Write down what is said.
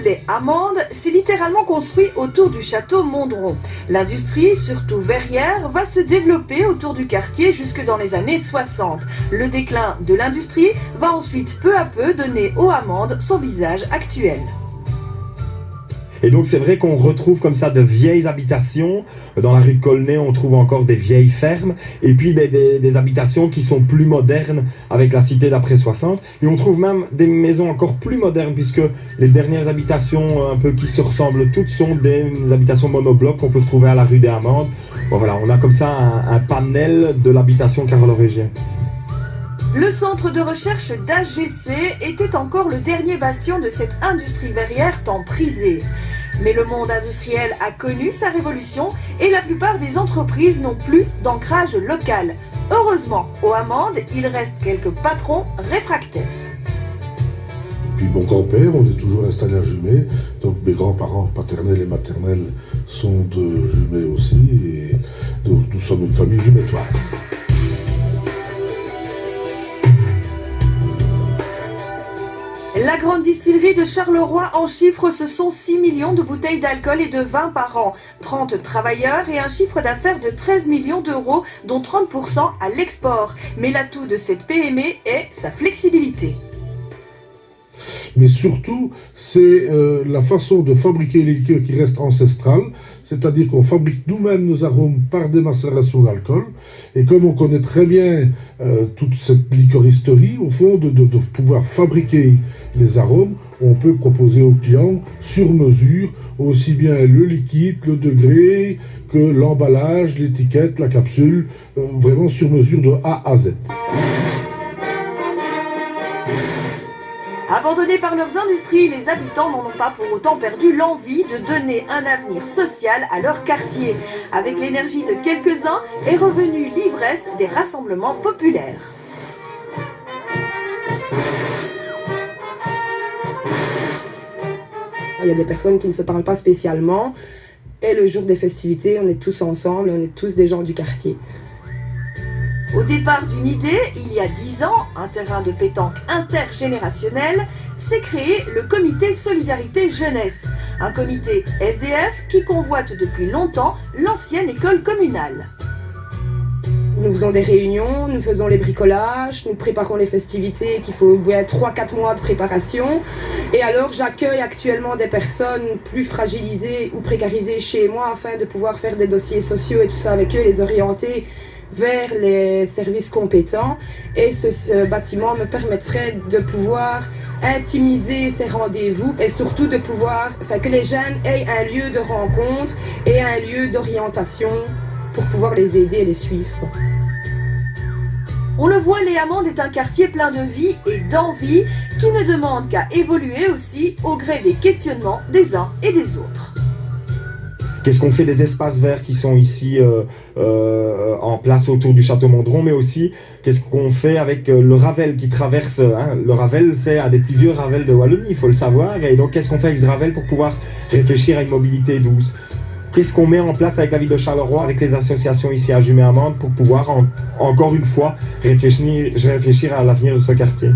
Rudet-Amande s'est littéralement construit autour du château Mondron. L'industrie, surtout verrière, va se développer autour du quartier jusque dans les années 60. Le déclin de l'industrie va ensuite peu à peu donner aux Amandes son visage actuel. Et donc c'est vrai qu'on retrouve comme ça de vieilles habitations. Dans la rue de Colnay, on trouve encore des vieilles fermes. Et puis des habitations qui sont plus modernes avec la cité d'après 60. Et on trouve même des maisons encore plus modernes puisque les dernières habitations un peu qui se ressemblent toutes sont des habitations monoblocs qu'on peut trouver à la rue des Amandes. Bon, voilà, on a comme ça un panel de l'habitation carolorégien. Le centre de recherche d'AGC était encore le dernier bastion de cette industrie verrière tant prisée. Mais le monde industriel a connu sa révolution et la plupart des entreprises n'ont plus d'ancrage local. Heureusement, aux Amandes, il reste quelques patrons réfractaires. Puis mon grand-père, on est toujours installé à Jumet, donc mes grands-parents paternels et maternels sont de Jumet aussi, et donc nous sommes une famille jumétoise. La grande distillerie de Charleroi en chiffre, ce sont 6 millions de bouteilles d'alcool et de vin par an, 30 travailleurs et un chiffre d'affaires de 13 millions d'euros, dont 30% à l'export. Mais l'atout de cette PME est sa flexibilité. Mais surtout, c'est la façon de fabriquer les liqueurs qui reste ancestrale, c'est-à-dire qu'on fabrique nous-mêmes nos arômes par démacération d'alcool, et comme on connaît très bien toute cette liquoristerie, au fond, de pouvoir fabriquer les arômes, on peut proposer aux clients sur mesure aussi bien le liquide, le degré, que l'emballage, l'étiquette, la capsule, vraiment sur mesure de A à Z. Abandonnés par leurs industries, les habitants n'en ont pas pour autant perdu l'envie de donner un avenir social à leur quartier. Avec l'énergie de quelques-uns est revenue l'ivresse des rassemblements populaires. Il y a des personnes qui ne se parlent pas spécialement et le jour des festivités, on est tous ensemble, on est tous des gens du quartier. Au départ d'une idée, il y a 10 ans, un terrain de pétanque intergénérationnel, s'est créé le comité Solidarité Jeunesse, un comité SDF qui convoite depuis longtemps l'ancienne école communale. Nous faisons des réunions, nous faisons les bricolages, nous préparons les festivités qu'il faut 3-4 mois de préparation. Et alors j'accueille actuellement des personnes plus fragilisées ou précarisées chez moi afin de pouvoir faire des dossiers sociaux et tout ça avec eux, les orienter vers les services compétents, et ce bâtiment me permettrait de pouvoir intimiser ces rendez-vous et surtout de pouvoir, que les jeunes aient un lieu de rencontre et un lieu d'orientation pour pouvoir les aider et les suivre. On le voit, les Amandes est un quartier plein de vie et d'envie qui ne demande qu'à évoluer aussi au gré des questionnements des uns et des autres. Qu'est-ce qu'on fait des espaces verts qui sont ici en place autour du château Mondron, mais aussi qu'est-ce qu'on fait avec le Ravel qui traverse, le Ravel c'est un des plus vieux Ravels de Wallonie, il faut le savoir, et donc qu'est-ce qu'on fait avec ce Ravel pour pouvoir réfléchir à une mobilité douce? Qu'est-ce qu'on met en place avec la ville de Charleroi, avec les associations ici à Jumet-Amande pour pouvoir encore une fois réfléchir à l'avenir de ce quartier?